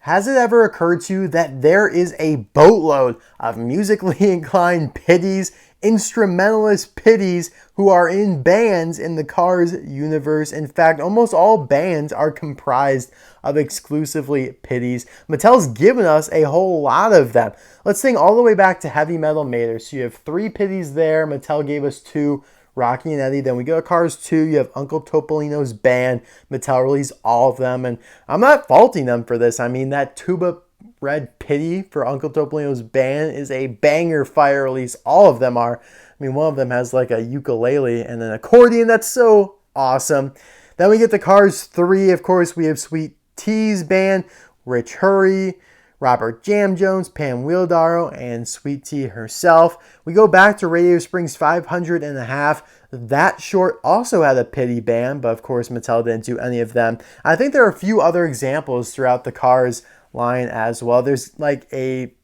Has it ever occurred to you that there is a boatload of musically inclined pitties, instrumentalist pitties who are in bands in the Cars universe? In fact, almost all bands are comprised of exclusively pitties. Mattel's given us a whole lot of them. Let's think all the way back to Heavy Metal Mater. So you have 3 pitties there. Mattel gave us 2. Rocky and Eddie. Then we go to Cars 2. You have Uncle Topolino's band. Mattel released all of them. And I'm not faulting them for this. I mean, that tuba red Pitty for Uncle Topolino's band is a banger fire release. All of them are. I mean, one of them has like a ukulele and an accordion. That's so awesome. Then we get to Cars 3. Of course, we have Sweet T's band, Rich Hurry, Robert Jamjones, Pam Wheeldaro, and Sweet Tea herself. We go back to Radio Springs 500 and a half. That short also had a Pitty band, but of course Mattel didn't do any of them. I think there are a few other examples throughout the Cars line as well. There's like a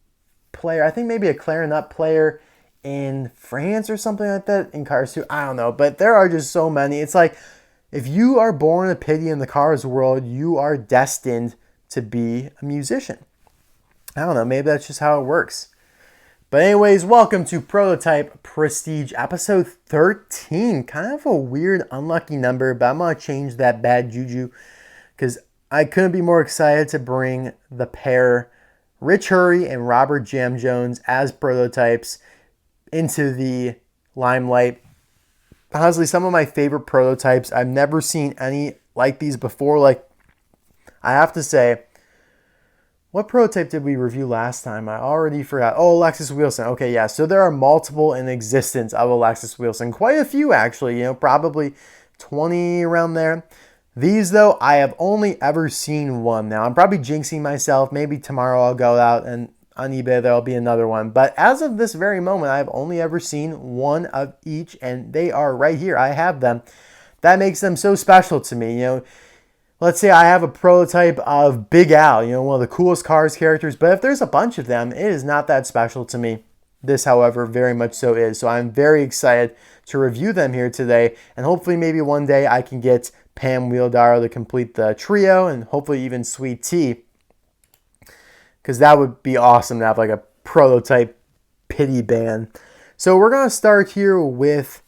player, I think maybe a clarinet player in France or something like that in Cars 2. I don't know, but there are just so many. It's like if you are born a Pitty in the Cars world, you are destined to be a musician. I don't know, maybe that's just how it works. But anyways, welcome to Prototype Prestige episode 13. Kind of a weird, unlucky number, but I'm going to change that bad juju because I couldn't be more excited to bring the pair, Rich Hurry and Robert Jamjones, as prototypes into the limelight. Honestly, some of my favorite prototypes. I've never seen any like these before. Like, I have to say, what prototype did we review last time? I already forgot. Oh, Alexis Wheelson. Okay, yeah. So there are multiple in existence of Alexis Wheelson. Quite a few, actually. Probably 20 around there. These, though, I have only ever seen one. Now, I'm probably jinxing myself. Maybe tomorrow I'll go out and on eBay there'll be another one. But as of this very moment, I've only ever seen one of each, and they are right here. I have them. That makes them so special to me. Let's say I have a prototype of Big Al, one of the coolest Cars characters, but if there's a bunch of them, it is not that special to me. This, however, very much so is. So I'm very excited to review them here today, and hopefully maybe one day I can get Pam Wheeldaro to complete the trio, and hopefully even Sweet Tea, because that would be awesome to have like a prototype Pitty band. So we're going to start here with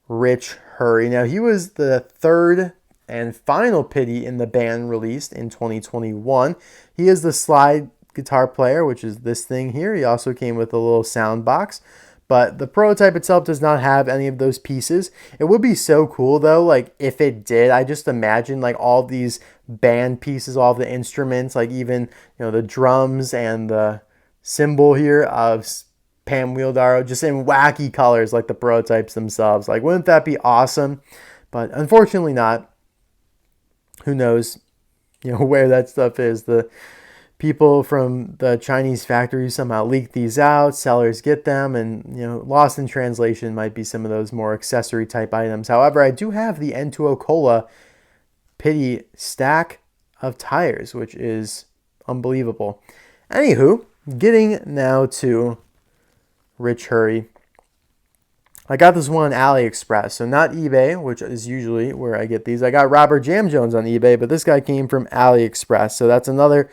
Rich Hurry. Now, he was the third and final Pitty in the band released in 2021. He is the slide guitar player, which is this thing here. He also came with a little sound box, but the prototype itself does not have any of those pieces. It would be so cool though, like if it did. I just imagine like all these band pieces, all the instruments, like even the drums and the cymbal here of Pam Wheeldaro, just in wacky colors like the prototypes themselves. Like, wouldn't that be awesome? But unfortunately not. Who knows, where that stuff is. The people from the Chinese factories somehow leak these out. Sellers get them, and lost in translation might be some of those more accessory type items. However, I do have the N2O Cola Pitty stack of tires, which is unbelievable. Anywho, getting now to Rich Hurry. I got this one on AliExpress, so not eBay, which is usually where I get these. I got Robert Jamjones on eBay, but this guy came from AliExpress, so that's another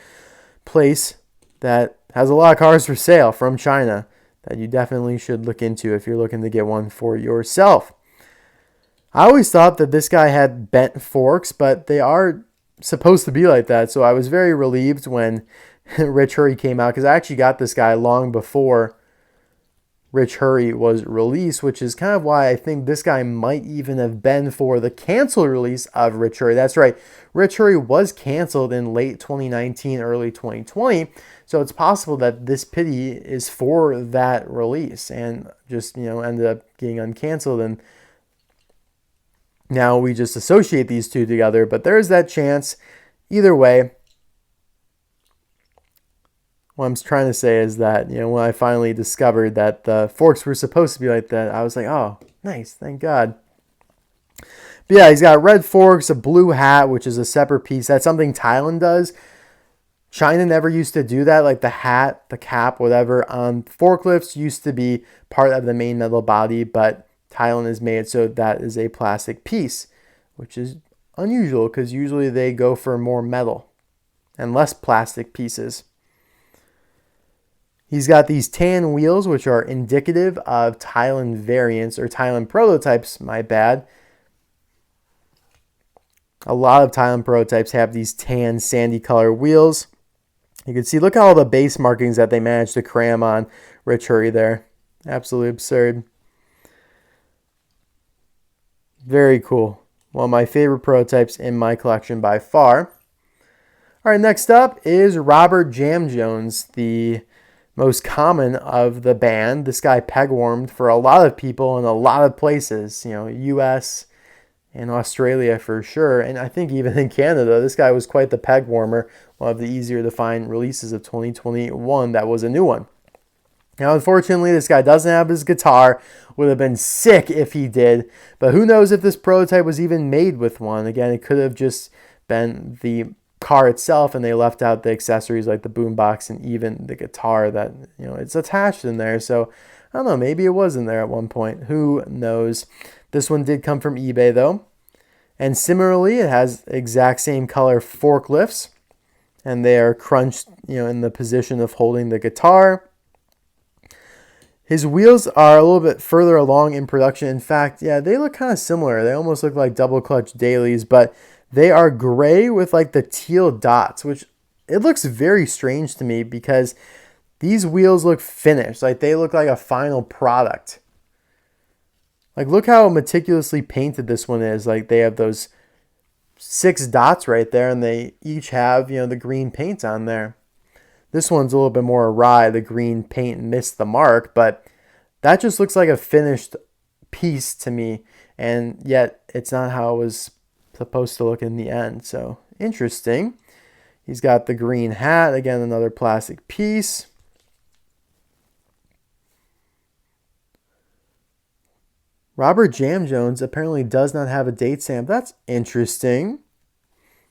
place that has a lot of cars for sale from China that you definitely should look into if you're looking to get one for yourself. I always thought that this guy had bent forks, but they are supposed to be like that, so I was very relieved when Rich Hurry came out, because I actually got this guy long before Rich Hurry was released, which is kind of why I think this guy might even have been for the canceled release of Rich Hurry. That's right, Rich Hurry was canceled in late 2019, early 2020, so it's possible that this Pitty is for that release and just, ended up getting uncanceled, and now we just associate these two together, but there's that chance. Either way, what I'm trying to say is that, when I finally discovered that the forks were supposed to be like that, I was like, oh, nice, thank God. But yeah, he's got red forks, a blue hat, which is a separate piece. That's something Thailand does. China never used to do that, like the hat, the cap, whatever, on forklifts used to be part of the main metal body, but Thailand has made it so that is a plastic piece, which is unusual because usually they go for more metal. and less plastic pieces. He's got these tan wheels, which are indicative of Thailand variants, or Thailand prototypes, my bad. A lot of Thailand prototypes have these tan, sandy color wheels. You can see, look at all the base markings that they managed to cram on Rich Hurry there. Absolutely absurd. Very cool. One of my favorite prototypes in my collection by far. All right, next up is Robert Jamjones, the most common of the band. This guy peg-warmed for a lot of people in a lot of places, US and Australia for sure, and I think even in Canada. This guy was quite the peg warmer, one of the easier to find releases of 2021 that was a new one. Now, unfortunately, this guy doesn't have his guitar. Would have been sick if he did, but who knows if this prototype was even made with one. Again, it could have just been the car itself, and they left out the accessories like the boombox and even the guitar that it's attached in there. So I don't know, maybe it was in there at one point, who knows. This one did come from eBay though, and similarly it has exact same color forklifts, and they are crunched in the position of holding the guitar. His wheels are a little bit further along in production. In fact, they look kind of similar. They almost look like double clutch dailies, but they are gray with like the teal dots, which it looks very strange to me because these wheels look finished. Like they look like a final product. Like look how meticulously painted this one is. Like they have those 6 dots right there, and they each have, the green paint on there. This one's a little bit more awry. The green paint missed the mark, but that just looks like a finished piece to me, and yet it's not how it was supposed to look in the end. So interesting. He's got the green hat, again another plastic piece. Robert Jamjones apparently does not have a date stamp. That's interesting,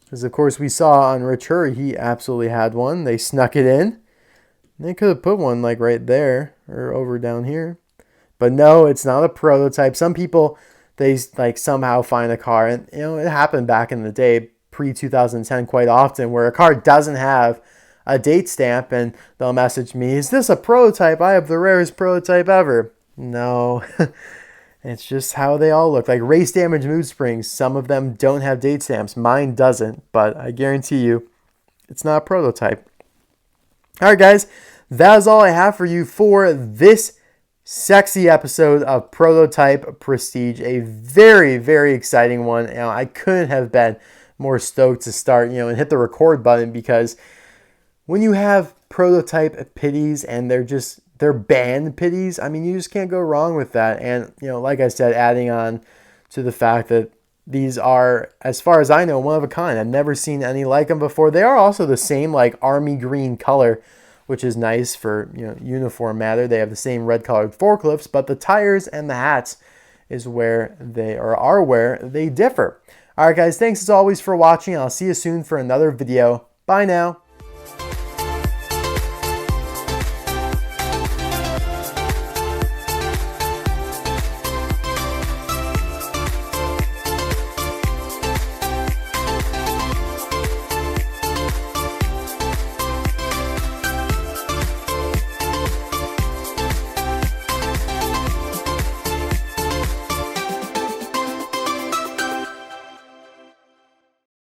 because of course we saw on Rich Hurry he absolutely had one. They snuck it in. They could have put one like right there or over down here, but no, it's not a prototype. Some people, they like somehow find a car, and it happened back in the day, pre-2010, quite often, where a car doesn't have a date stamp, and they'll message me, "Is this a prototype? I have the rarest prototype ever." No, it's just how they all look. Like race damage mood springs, some of them don't have date stamps. Mine doesn't, but I guarantee you, it's not a prototype. All right, guys, that is all I have for you for this sexy episode of Prototype Prestige. A very, very exciting one. I couldn't have been more stoked to start, and hit the record button, because when you have prototype pitties and they're band pitties, I mean, you just can't go wrong with that. And, like I said, adding on to the fact that these are, as far as I know, one of a kind. I've never seen any like them before. They are also the same like army green color, which is nice for, uniform matter. They have the same red colored forklifts, but the tires and the hats is where they differ. All right, guys, thanks as always for watching. I'll see you soon for another video. Bye now.